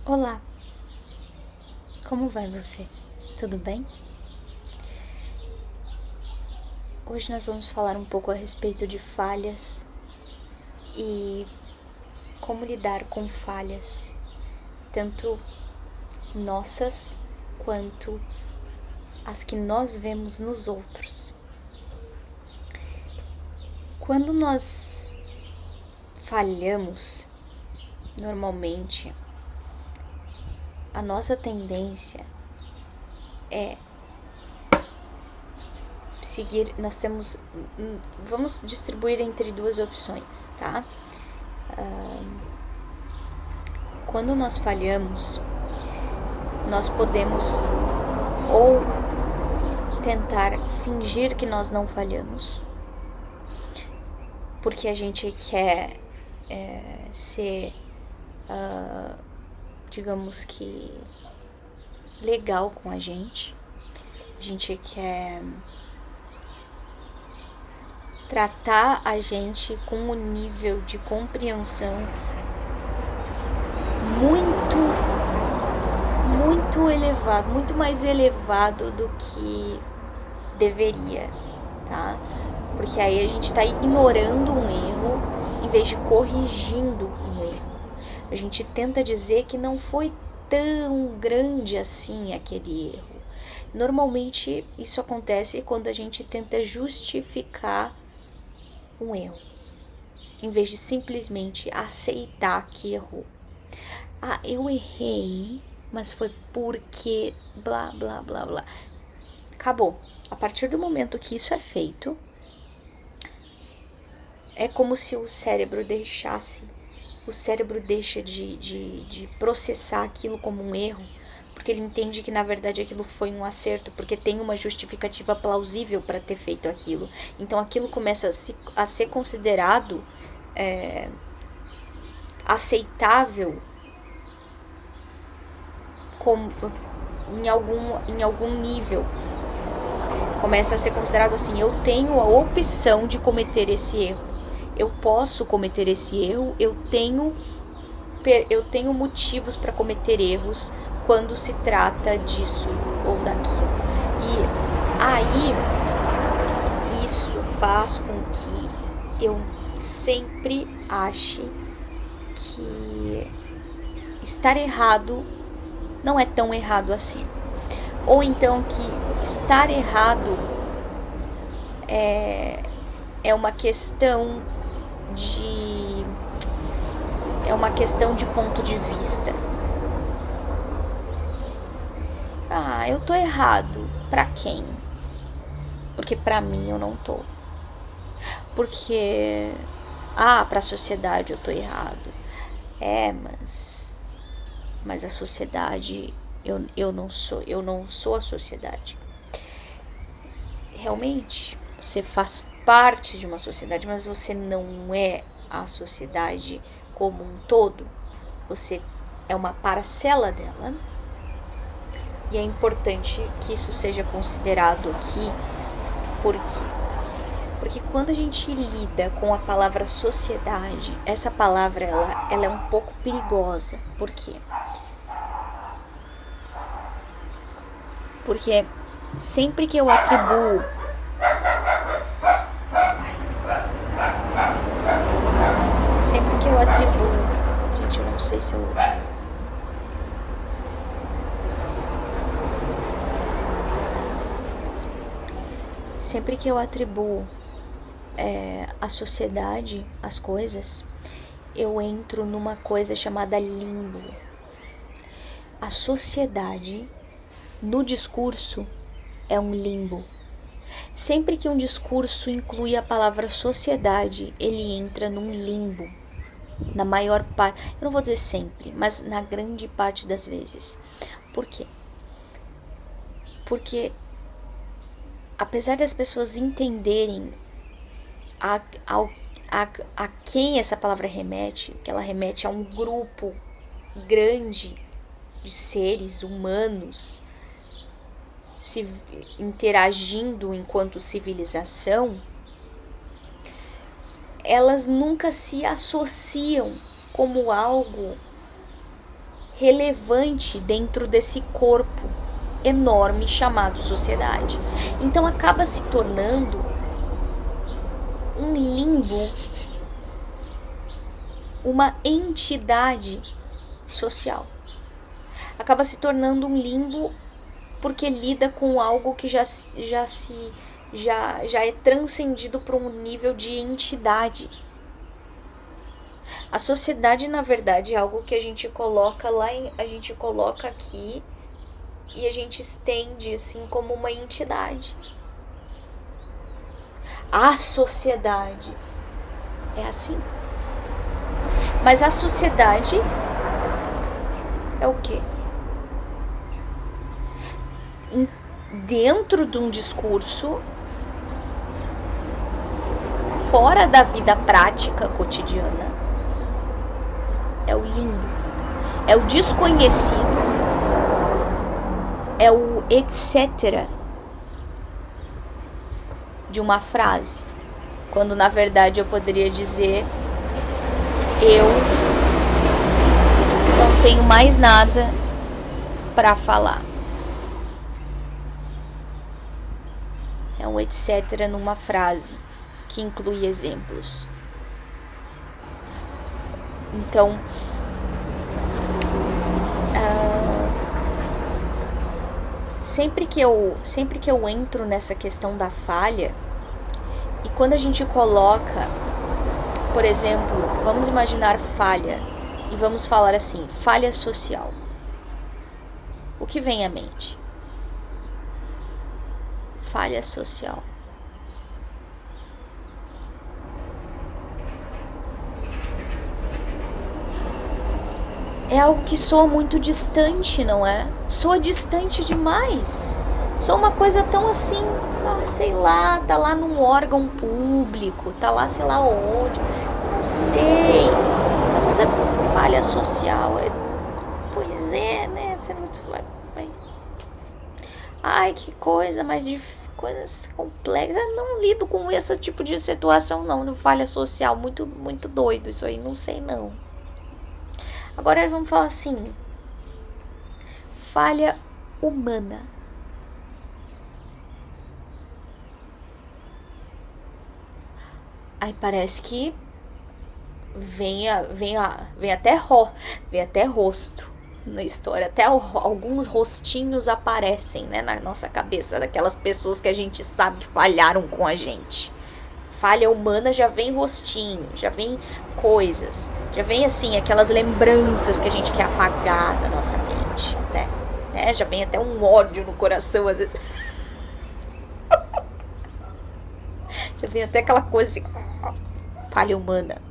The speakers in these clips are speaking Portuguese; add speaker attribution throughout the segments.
Speaker 1: Olá, como vai você? Tudo bem? Hoje nós vamos falar um pouco a respeito de falhas e como lidar com falhas, tanto nossas quanto as que nós vemos nos outros. Quando nós falhamos, normalmente a nossa tendência é seguir, vamos distribuir entre duas opções, tá? Quando nós falhamos, nós podemos ou tentar fingir que nós não falhamos, porque a gente quer ser, digamos que, legal com a gente quer tratar a gente com um nível de compreensão muito elevado, muito mais elevado do que deveria, tá? Porque aí a gente tá ignorando um erro em vez de corrigindo um erro. A gente tenta dizer que não foi tão grande assim aquele erro. Normalmente isso acontece quando a gente tenta justificar um erro, em vez de simplesmente aceitar que errou. Ah, eu errei, mas foi porque blá blá blá blá. Acabou. A partir do momento que isso é feito, é como se o cérebro deixa de processar aquilo como um erro, porque ele entende que na verdade aquilo foi um acerto, porque tem uma justificativa plausível para ter feito aquilo. Então aquilo começa a ser considerado aceitável em algum nível. Começa a ser considerado assim: eu tenho a opção de cometer esse erro, eu posso cometer esse erro, eu tenho motivos para cometer erros quando se trata disso ou daquilo. E aí isso faz com que eu sempre ache que estar errado não é tão errado assim. Ou então que estar errado é uma questão de ponto de vista. Ah, eu tô errado. Pra quem? Porque pra mim eu não tô. Porque pra sociedade eu tô errado. Mas a sociedade, eu não sou a sociedade. Realmente, você faz parte de uma sociedade, mas você não é a sociedade como um todo. Você é uma parcela dela. E é importante que isso seja considerado aqui. Por quê? Porque quando a gente lida com a palavra sociedade, essa palavra ela é um pouco perigosa. Por quê? Porque sempre que eu atribuo gente, eu não sei se eu sempre que eu atribuo a sociedade, as coisas, eu entro numa coisa chamada limbo. A sociedade no discurso é um limbo. Sempre que um discurso inclui a palavra sociedade, ele entra num limbo. Na maior parte, eu não vou dizer sempre, mas na grande parte das vezes. Por quê? Porque apesar das pessoas entenderem a quem essa palavra remete, que ela remete a um grupo grande de seres humanos se interagindo enquanto civilização, elas nunca se associam como algo relevante dentro desse corpo enorme chamado sociedade. Então acaba se tornando um limbo, uma entidade social. Acaba se tornando um limbo porque lida com algo que já é transcendido para um nível de entidade. A sociedade, na verdade, é algo que a gente coloca a gente coloca aqui e a gente estende assim como uma entidade. A sociedade é assim. Mas a sociedade é o quê? Dentro de um discurso, fora da vida prática cotidiana, é o limbo, é o desconhecido, é o etc. de uma frase, quando na verdade eu poderia dizer: eu não tenho mais nada para falar. É um etc. numa frase que inclui exemplos. Então, sempre que eu entro nessa questão da falha, e quando a gente coloca, por exemplo, vamos imaginar falha, e vamos falar assim, falha social. O que vem à mente? Falha social. É algo que soa muito distante, não é? Soa distante demais. Soa uma coisa tão assim, sei lá, tá lá num órgão público, tá lá sei lá onde, não sei. Não precisa falha social. Pois é, né? Você não vai. Ai, que coisa mais difícil, coisas complexas. Eu não lido com esse tipo de situação, não falha social, muito, muito doido isso aí, não sei não. Agora vamos falar assim, falha humana. Aí parece que vem até rosto na história, até alguns rostinhos aparecem, né, na nossa cabeça, daquelas pessoas que a gente sabe que falharam com a gente. Falha humana já vem rostinho, já vem coisas, já vem assim, aquelas lembranças que a gente quer apagar da nossa mente, até, né? Já vem até um ódio no coração, às vezes. Já vem até aquela coisa de falha humana.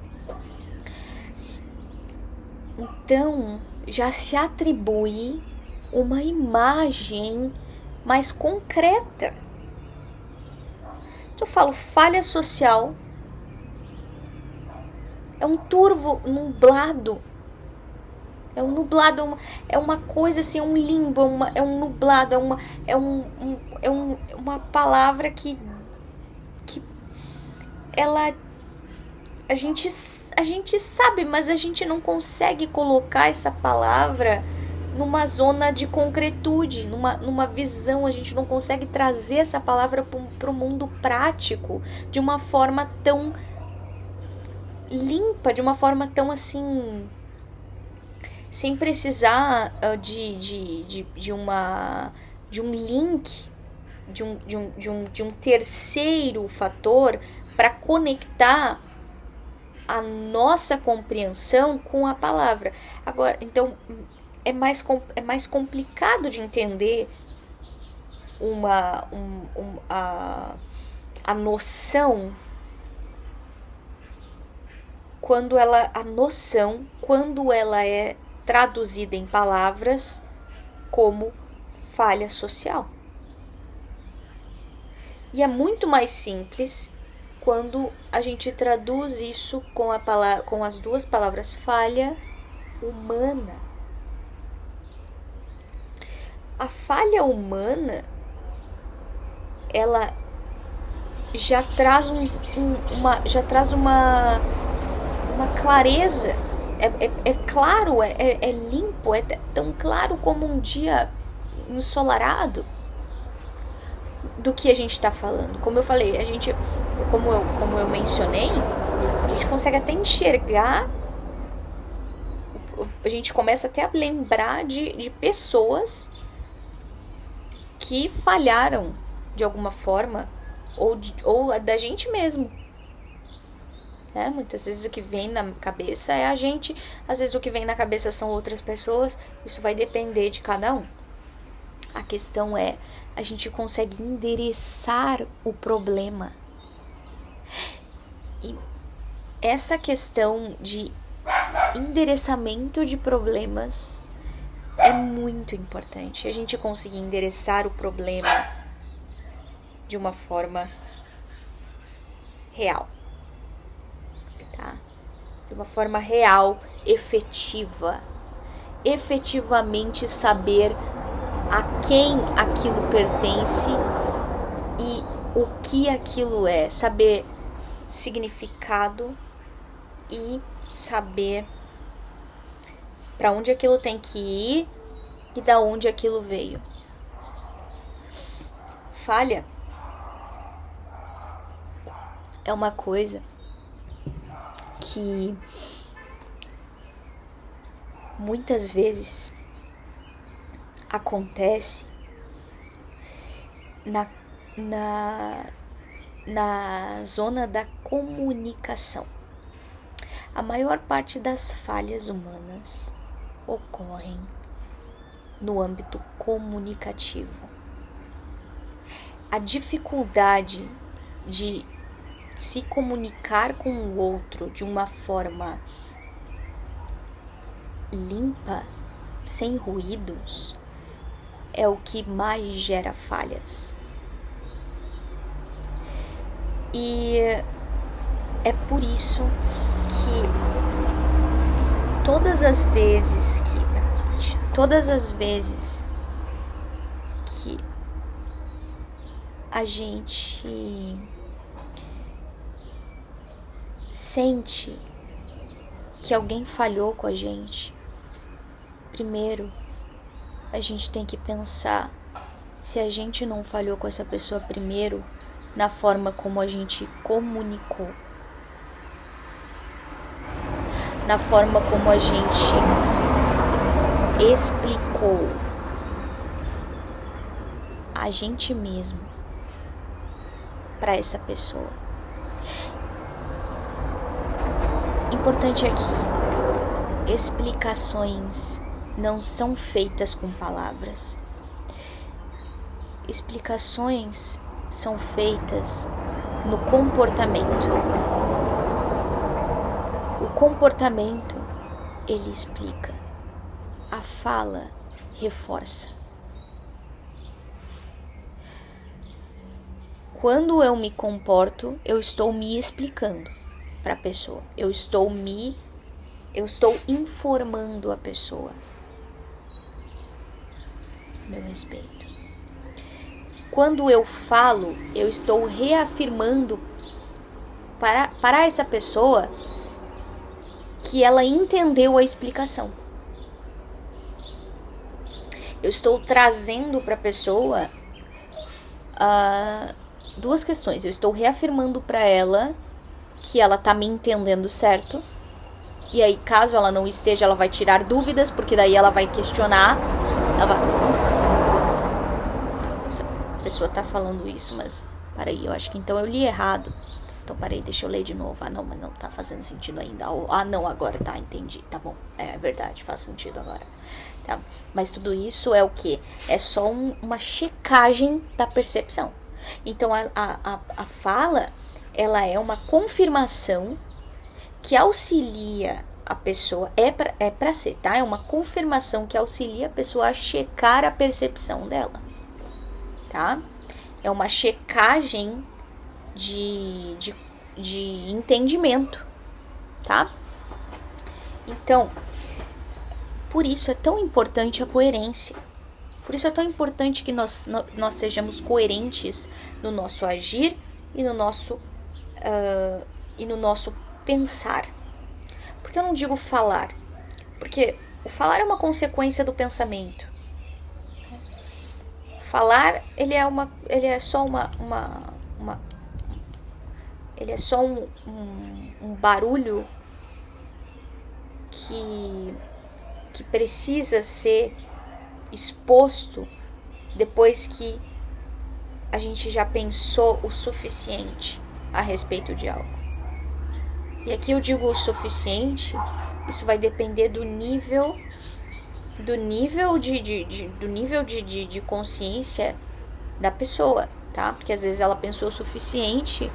Speaker 1: Então, já se atribui uma imagem mais concreta. Eu falo falha social, é um turvo nublado, é uma coisa assim, é um limbo, é um nublado, é uma palavra que ela a gente sabe, mas a gente não consegue colocar essa palavra numa zona de concretude, numa visão. A gente não consegue trazer essa palavra para o mundo prático de uma forma tão limpa, de uma forma tão assim, sem precisar de um link, de um terceiro fator para conectar a nossa compreensão com a palavra. Agora, então, é mais complicado de entender a noção quando ela é traduzida em palavras como falha social. E é muito mais simples quando a gente traduz isso com as duas palavras falha humana. A falha humana, ela já traz uma clareza É claro, é limpo, é tão claro como um dia ensolarado do que a gente está falando. Como eu falei, como eu mencionei, a gente consegue até enxergar, a gente começa até a lembrar de pessoas que falharam de alguma forma, ou da gente mesmo. Muitas vezes o que vem na cabeça é a gente, às vezes o que vem na cabeça são outras pessoas, isso vai depender de cada um. A questão é, a gente consegue endereçar o problema. E essa questão de endereçamento de problemas é muito importante. A gente conseguir endereçar o problema de uma forma real. De uma forma real, efetiva. Efetivamente saber a quem aquilo pertence e o que aquilo é. Saber significado e saber para onde aquilo tem que ir e da onde aquilo veio. Falha é uma coisa que muitas vezes acontece na zona da comunicação. A maior parte das falhas humanas ocorrem no âmbito comunicativo. A dificuldade de se comunicar com o outro de uma forma limpa, sem ruídos, é o que mais gera falhas. E é por isso que todas as vezes que a gente sente que alguém falhou com a gente, primeiro a gente tem que pensar se a gente não falhou com essa pessoa primeiro na forma como a gente comunicou, na forma como a gente explicou a gente mesmo para essa pessoa. Importante aqui, explicações não são feitas com palavras. Explicações são feitas no comportamento. O comportamento, ele explica. A fala reforça. Quando eu me comporto, eu estou me explicando para a pessoa. Eu estou informando a pessoa. Meu respeito. Quando eu falo, eu estou reafirmando para essa pessoa que ela entendeu a explicação. Eu estou trazendo para a pessoa duas questões. Eu estou reafirmando para ela que ela tá me entendendo certo. E aí, caso ela não esteja, ela vai tirar dúvidas, porque daí ela vai questionar. Ela vai, a pessoa tá falando isso, mas peraí, eu acho que então eu li errado. Então peraí, deixa eu ler de novo. Não, mas não tá fazendo sentido ainda. Não, agora tá, entendi. Tá bom, é verdade, faz sentido agora. Tá? Mas tudo isso é o quê? É só uma checagem da percepção. Então a fala, ela é uma confirmação que auxilia a pessoa, é pra ser, tá? É uma confirmação que auxilia a pessoa a checar a percepção dela, tá? É uma checagem de entendimento, tá? Então, por isso é tão importante a coerência. Por isso é tão importante que nós sejamos coerentes no nosso agir e no nosso pensar. Por que eu não digo falar? Porque o falar é uma consequência do pensamento. Falar, ele é só ele é só um barulho que precisa ser exposto depois que a gente já pensou o suficiente a respeito de algo. E aqui eu digo o suficiente, isso vai depender do nível de consciência da pessoa, tá? Porque às vezes ela pensou o suficiente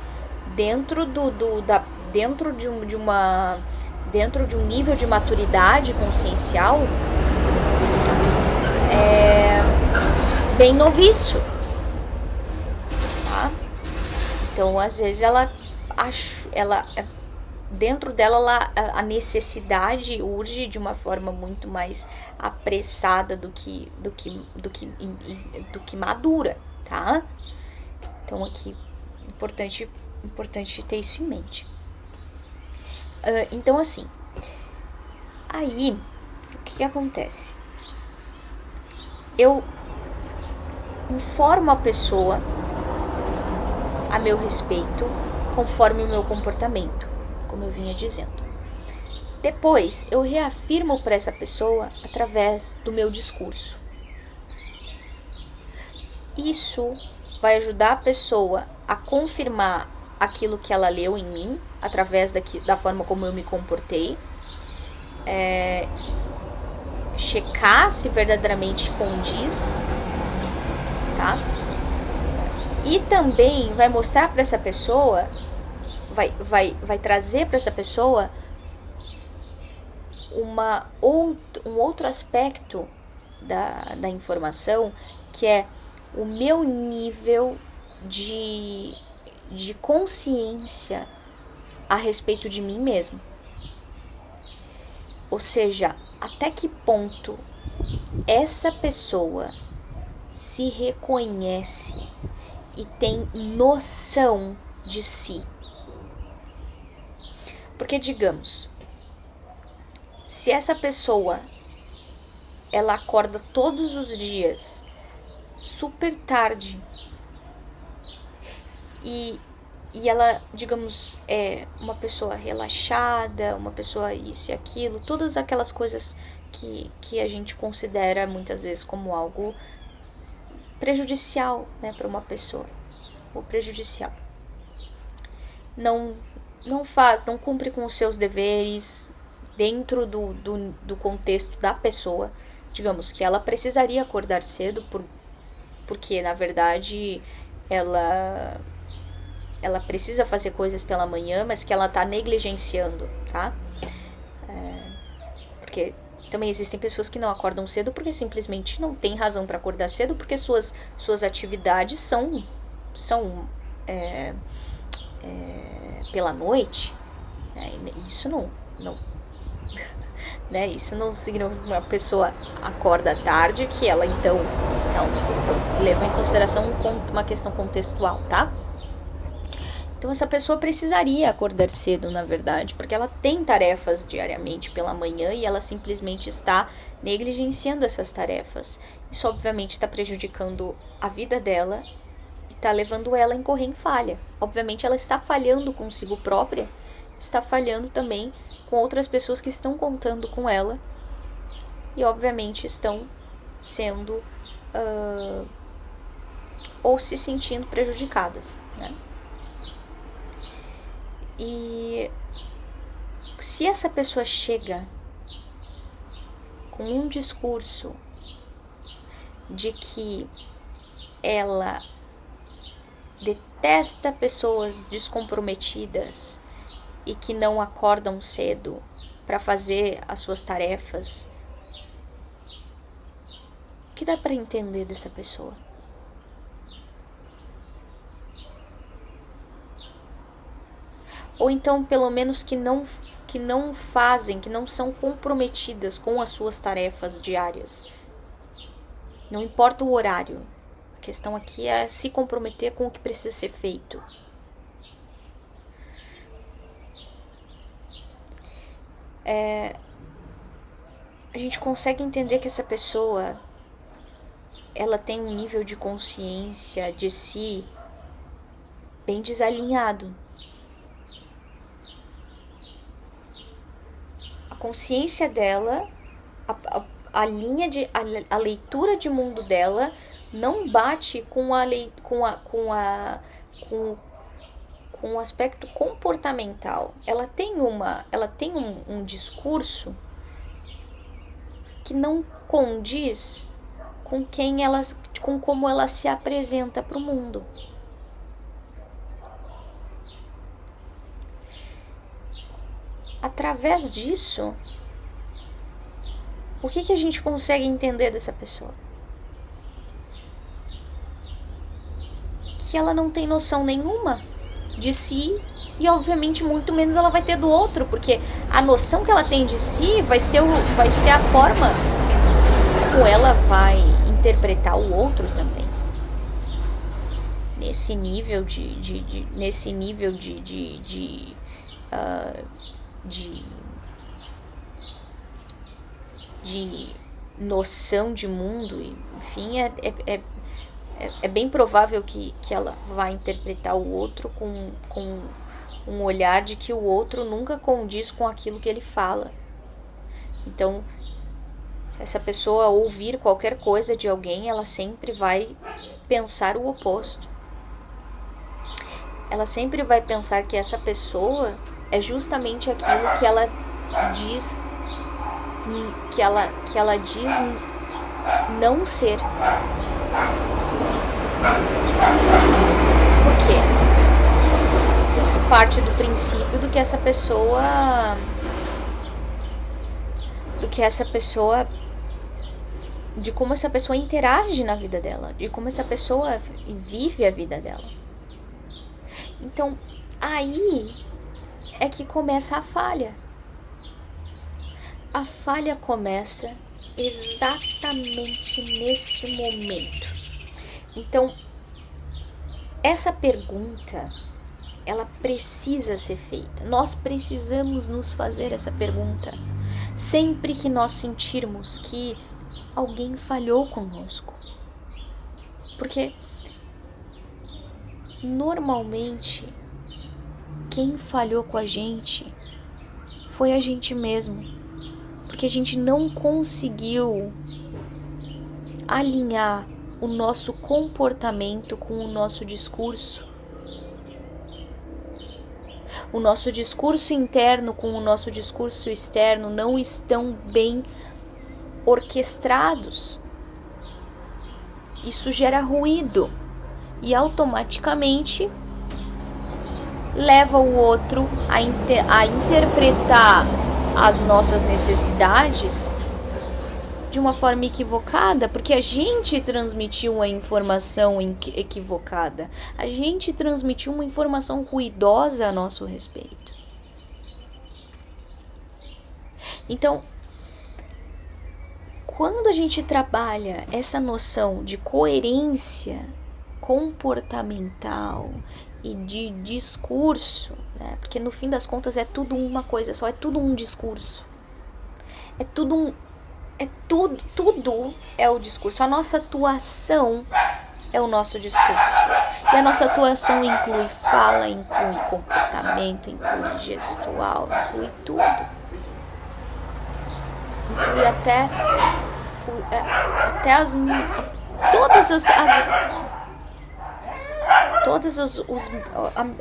Speaker 1: dentro de um nível de maturidade consciencial bem noviço, tá? Então às vezes dentro dela a necessidade urge de uma forma muito mais apressada do que madura, tá? Então aqui importante ter isso em mente. Então assim, aí o que acontece? Eu informo a pessoa a meu respeito conforme o meu comportamento, como eu vinha dizendo. Depois, eu reafirmo para essa pessoa através do meu discurso. Isso vai ajudar a pessoa a confirmar aquilo que ela leu em mim, através da forma como eu me comportei, checar se verdadeiramente condiz, tá? E também vai mostrar para essa pessoa, vai trazer para essa pessoa um outro aspecto da informação, que é o meu nível de consciência a respeito de mim mesmo. Ou seja, até que ponto essa pessoa se reconhece e tem noção de si. Porque, digamos, se essa pessoa ela acorda todos os dias super tarde e ela, digamos, é uma pessoa relaxada, uma pessoa isso e aquilo, todas aquelas coisas que a gente considera muitas vezes como algo prejudicial, né, para uma pessoa, ou prejudicial. Não cumpre com os seus deveres dentro do contexto da pessoa. Digamos que ela precisaria acordar cedo porque na verdade ela precisa fazer coisas pela manhã, mas que ela tá negligenciando, tá? Porque também existem pessoas que não acordam cedo porque simplesmente não tem razão para acordar cedo, porque suas atividades são pela noite, né? Isso não né? Isso não significa que uma pessoa acorda tarde, que ela então leva em consideração uma questão contextual, tá? Então essa pessoa precisaria acordar cedo, na verdade, porque ela tem tarefas diariamente pela manhã e ela simplesmente está negligenciando essas tarefas. Isso obviamente está prejudicando a vida dela e está levando ela a incorrer em falha. Obviamente ela está falhando consigo própria, está falhando também com outras pessoas que estão contando com ela e obviamente estão sendo ou se sentindo prejudicadas, né? E se essa pessoa chega com um discurso de que ela detesta pessoas descomprometidas e que não acordam cedo para fazer as suas tarefas, o que dá para entender dessa pessoa? Ou então, pelo menos que não fazem, que não são comprometidas com as suas tarefas diárias. Não importa o horário. A questão aqui é se comprometer com o que precisa ser feito. a gente consegue entender que essa pessoa, ela tem um nível de consciência de si bem desalinhado. A consciência dela, a linha de a leitura de mundo dela não bate com o aspecto comportamental. Ela tem um discurso que não condiz com como ela se apresenta para o mundo. Através disso, o que a gente consegue entender dessa pessoa? Que ela não tem noção nenhuma de si e, obviamente, muito menos ela vai ter do outro, porque a noção que ela tem de si vai ser a forma como ela vai interpretar o outro também. Nesse nível de noção de mundo, enfim, é bem provável que ela vai interpretar o outro com um olhar de que o outro nunca condiz com aquilo que ele fala. Então, se essa pessoa ouvir qualquer coisa de alguém, ela sempre vai pensar o oposto. Ela sempre vai pensar que essa pessoa é justamente aquilo que ela diz não ser. Por quê? Isso parte do princípio de como essa pessoa interage na vida dela, de como essa pessoa vive a vida dela. Então, aí é que começa a falha. A falha começa exatamente nesse momento. Então, essa pergunta, ela precisa ser feita. Nós precisamos nos fazer essa pergunta sempre que nós sentirmos que alguém falhou conosco. Porque, normalmente, quem falhou com a gente foi a gente mesmo. Porque a gente não conseguiu alinhar o nosso comportamento com o nosso discurso. O nosso discurso interno com o nosso discurso externo não estão bem orquestrados. Isso gera ruído e automaticamente leva o outro a interpretar as nossas necessidades de uma forma equivocada, porque a gente transmitiu uma informação equivocada, a gente transmitiu uma informação ruidosa a nosso respeito. Então, quando a gente trabalha essa noção de coerência comportamental e de discurso, né? Porque no fim das contas é tudo uma coisa só, é tudo um discurso. Tudo é o discurso. A nossa atuação é o nosso discurso. E a nossa atuação inclui fala, inclui comportamento, inclui gestual, inclui tudo. Inclui até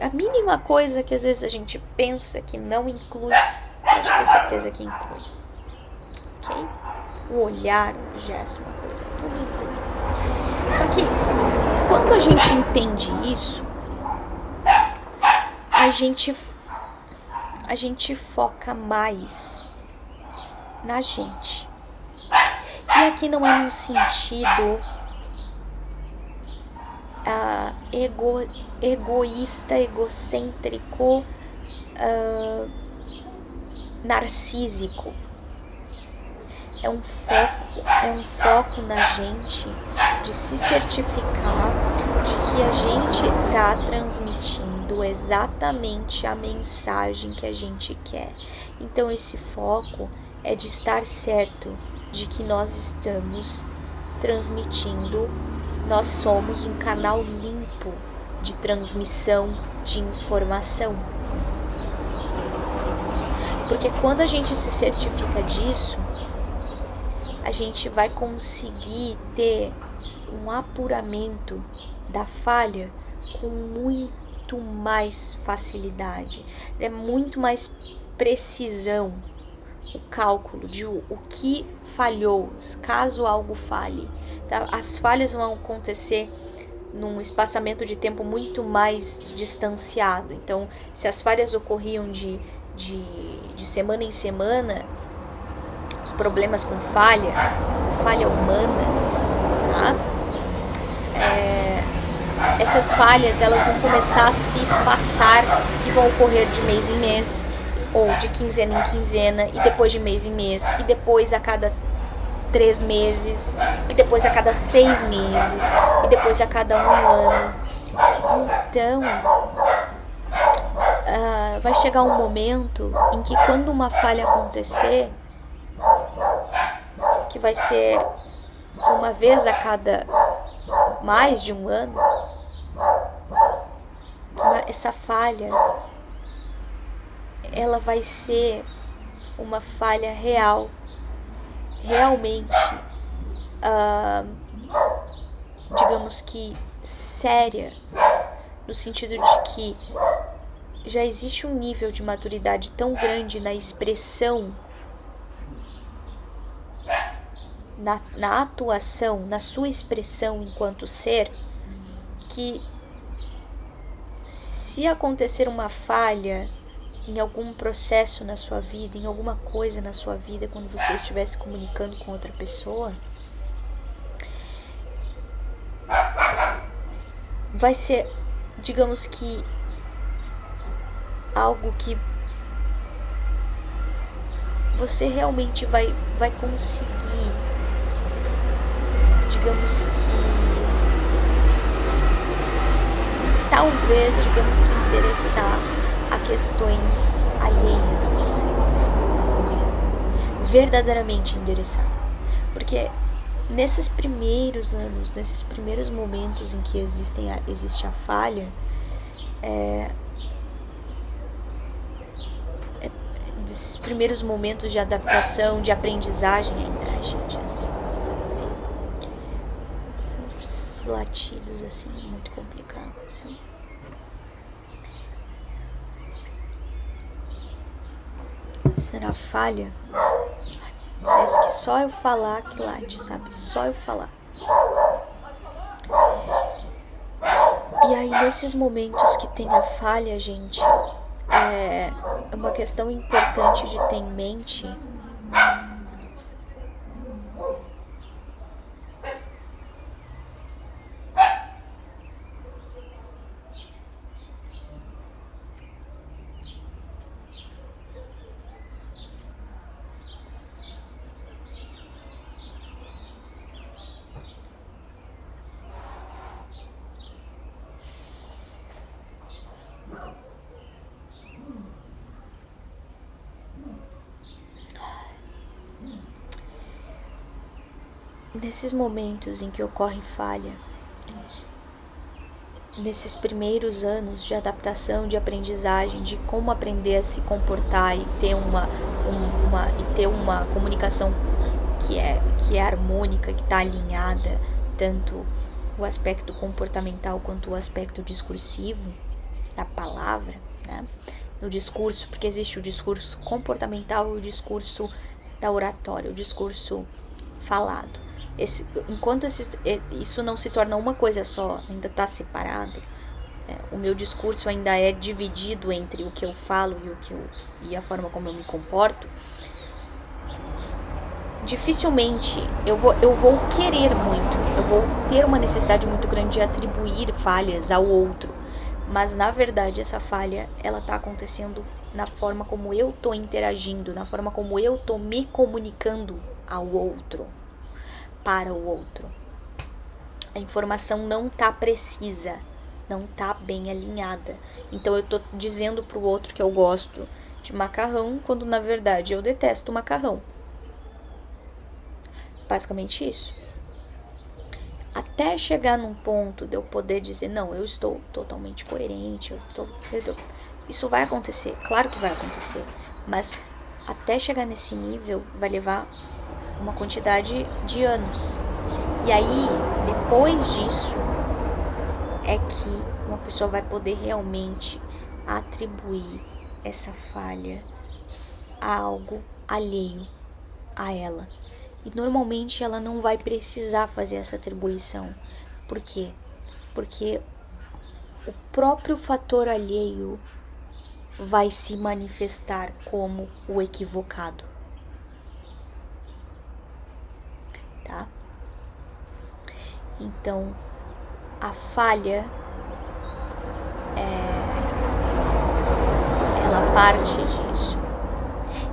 Speaker 1: a mínima coisa que às vezes a gente pensa que não inclui, pode ter certeza que inclui. Ok? O olhar, o gesto, uma coisa, tudo inclui. Só que quando a gente entende isso, a gente foca mais na gente. E aqui não é num sentido egoísta, egocêntrico, narcísico. É um foco na gente de se certificar de que a gente está transmitindo transmitindo exatamente a mensagem que a gente quer. Então esse foco é de estar certo de que nós estamos transmitindo, nós somos um canal limpo de transmissão de informação. Porque quando a gente se certifica disso, a gente vai conseguir ter um apuramento da falha com muito mais facilidade, muito mais precisão o cálculo de o que falhou, caso algo falhe. Tá? As falhas vão acontecer num espaçamento de tempo muito mais distanciado. Então, se as falhas ocorriam de semana em semana, os problemas com falha humana, tá? Essas falhas elas vão começar a se espaçar e vão ocorrer de mês em mês, ou de quinzena em quinzena, e depois de mês em mês, e depois a cada 3 meses, e depois a cada 6 meses, e depois a cada 1 ano. Então, vai chegar um momento em que quando uma falha acontecer, que vai ser uma vez a cada mais de 1 ano, essa falha ela vai ser uma falha real, realmente, digamos que séria, no sentido de que já existe um nível de maturidade tão grande na expressão, na atuação, na sua expressão enquanto ser, que se acontecer uma falha em algum processo na sua vida, em alguma coisa na sua vida, quando você estiver se comunicando com outra pessoa, vai ser, digamos que, algo que você realmente vai conseguir, digamos que, talvez, digamos que interessar a questões alheias a você, verdadeiramente endereçar, porque nesses primeiros anos, nesses primeiros momentos em que existe a falha, desses primeiros momentos de adaptação, de aprendizagem ainda, gente, são esses latidos assim, muito complicados, viu? Será falha? Parece que só eu falar que late, sabe? Só eu falar. E aí, nesses momentos que tem a falha, gente, é uma questão importante de ter em mente nesses momentos em que ocorre falha, nesses primeiros anos de adaptação, de aprendizagem, de como aprender a se comportar e ter uma comunicação que é harmônica, que está alinhada, tanto o aspecto comportamental quanto o aspecto discursivo da palavra, né? No discurso, porque existe o discurso comportamental e o discurso da oratória, o discurso falado. Enquanto isso não se torna uma coisa só, ainda está separado, o meu discurso ainda é dividido entre o que eu falo e a forma como eu me comporto, dificilmente eu vou querer muito, eu vou ter uma necessidade muito grande de atribuir falhas ao outro, mas na verdade essa falha ela está acontecendo na forma como eu estou interagindo, na forma como eu estou me comunicando ao outro, para o outro. A informação não está precisa, não está bem alinhada. Então eu tô dizendo pro outro que eu gosto de macarrão, quando na verdade eu detesto macarrão. Basicamente isso. Até chegar num ponto de eu poder dizer, não, eu estou totalmente coerente, isso vai acontecer, claro que vai acontecer, mas até chegar nesse nível vai levar uma quantidade de anos. E aí, depois disso, é que uma pessoa vai poder realmente atribuir essa falha a algo alheio a ela. E normalmente ela não vai precisar fazer essa atribuição. Por quê? Porque o próprio fator alheio vai se manifestar como o equivocado. Tá? Então, a falha ela parte disso.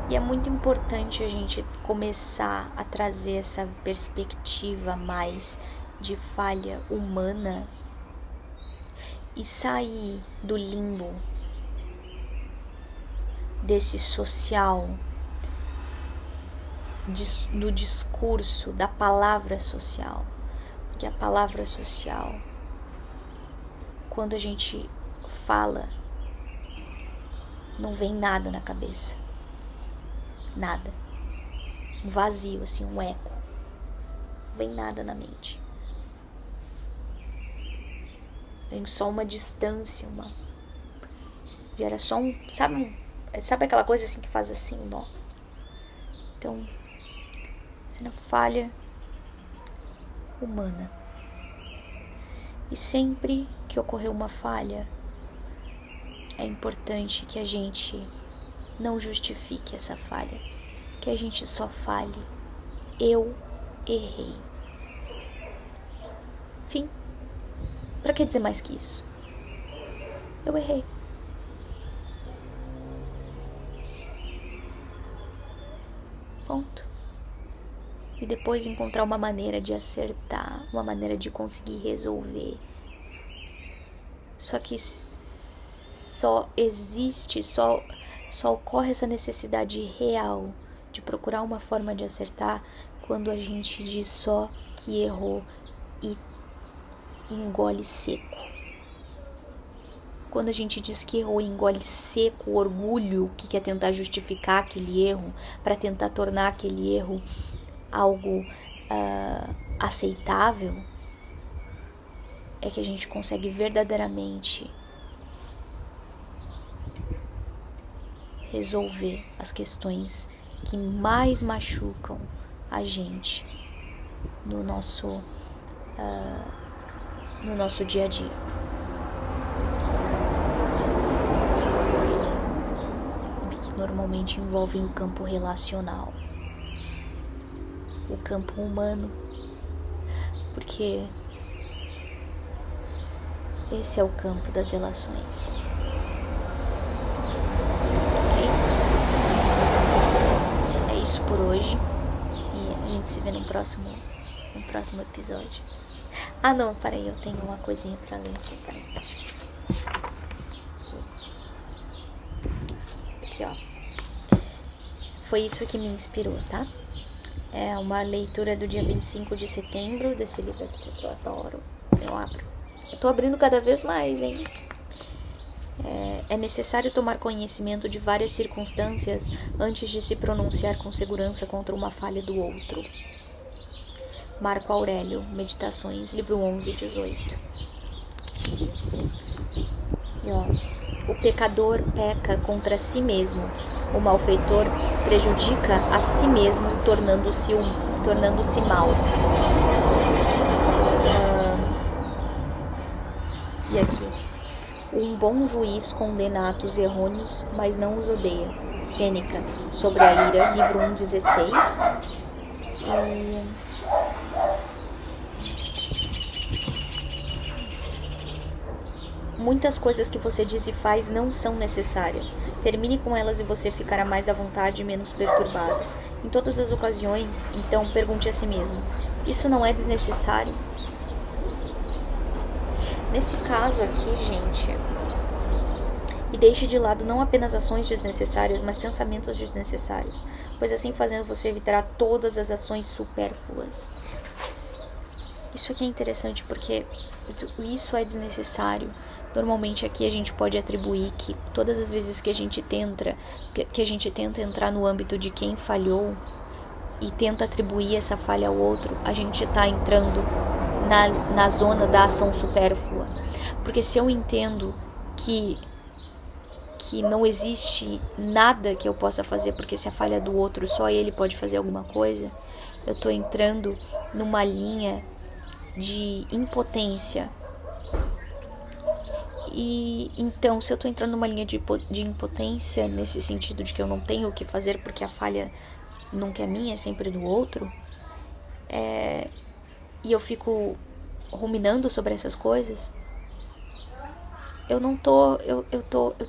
Speaker 1: E é muito importante a gente começar a trazer essa perspectiva mais de falha humana e sair do limbo desse social, do discurso, da palavra social. Porque a palavra social, quando a gente fala, não vem nada na cabeça. Nada. Um vazio, assim, um eco. Não vem nada na mente. Vem só uma distância, gera só sabe aquela coisa assim que faz assim, um nó? Então, isso é uma falha humana. E sempre que ocorrer uma falha, é importante que a gente não justifique essa falha, que a gente só fale, eu errei. Fim. Pra que dizer mais que isso? Eu errei. Ponto. E depois encontrar uma maneira de acertar, uma maneira de conseguir resolver. Só que só ocorre essa necessidade real de procurar uma forma de acertar quando a gente diz só que errou e engole seco. Quando a gente diz que errou e engole seco o orgulho que quer tentar justificar aquele erro, para tentar tornar aquele erro algo aceitável, é que a gente consegue verdadeiramente resolver as questões que mais machucam a gente no nosso dia a dia. Que normalmente envolvem o campo relacional, o campo humano, porque esse é o campo das relações. Isso por hoje e a gente se vê no próximo episódio. Ah não, peraí, eu tenho uma coisinha pra ler aqui, peraí. Aqui, ó. Foi isso que me inspirou, tá? É uma leitura do dia 25 de setembro, desse livro aqui que eu adoro. Eu tô abrindo cada vez mais, hein? É necessário tomar conhecimento de várias circunstâncias antes de se pronunciar com segurança contra uma falha do outro. Marco Aurélio, Meditações, livro 11:18. E ó, o pecador peca contra si mesmo, o malfeitor prejudica a si mesmo, tornando-se mal. E aqui. Um bom juiz condena atos errôneos, mas não os odeia. Sêneca, sobre a ira, livro 1:16. E muitas coisas que você diz e faz não são necessárias. Termine com elas e você ficará mais à vontade e menos perturbado. Em todas as ocasiões, então, pergunte a si mesmo: isso não é desnecessário? Nesse caso aqui, gente, E deixe de lado não apenas ações desnecessárias, mas pensamentos desnecessários, pois assim fazendo você evitará todas as ações supérfluas. Isso aqui é interessante porque isso é desnecessário. Normalmente aqui a gente pode atribuir que todas as vezes que a gente tenta entrar no âmbito de quem falhou e tenta atribuir essa falha ao outro, a gente está entrando na zona da ação supérflua. Porque se eu entendo que não existe nada que eu possa fazer, porque se a falha é do outro, só ele pode fazer alguma coisa, eu estou entrando numa linha de impotência. E então, se eu estou entrando numa linha de impotência, nesse sentido de que eu não tenho o que fazer porque a falha nunca é minha, é sempre do outro, e eu fico ruminando sobre essas coisas, eu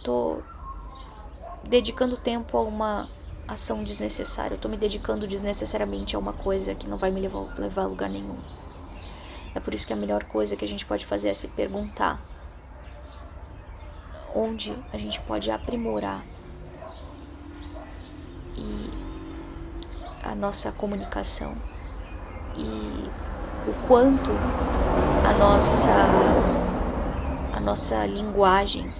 Speaker 1: tô dedicando tempo a uma ação desnecessária. Eu tô me dedicando desnecessariamente a uma coisa que não vai me levar a lugar nenhum. É por isso que a melhor coisa que a gente pode fazer é se perguntar onde a gente pode aprimorar a nossa comunicação e o quanto a nossa linguagem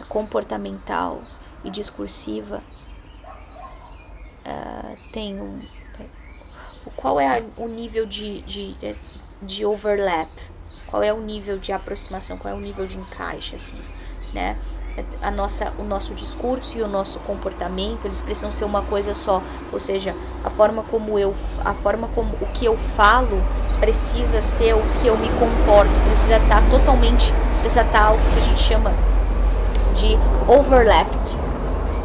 Speaker 1: comportamental e discursiva tem qual é o nível de overlap, qual é o nível de aproximação, qual é o nível de encaixe, assim, né? O nosso discurso e o nosso comportamento, eles precisam ser uma coisa só, ou seja, a forma como o que eu falo precisa ser o que eu me comporto, precisa estar algo que a gente chama de overlapped,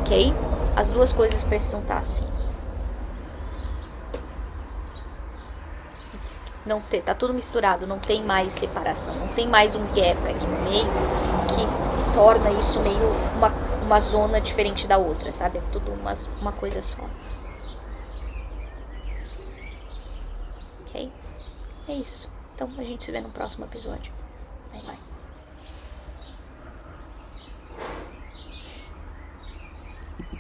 Speaker 1: ok? As duas coisas precisam estar assim. Tá tudo misturado, não tem mais separação, não tem mais um gap aqui no meio que torna isso meio uma zona diferente da outra, sabe? É tudo uma coisa só. Ok? É isso. Então a gente se vê no próximo episódio. Bye, bye.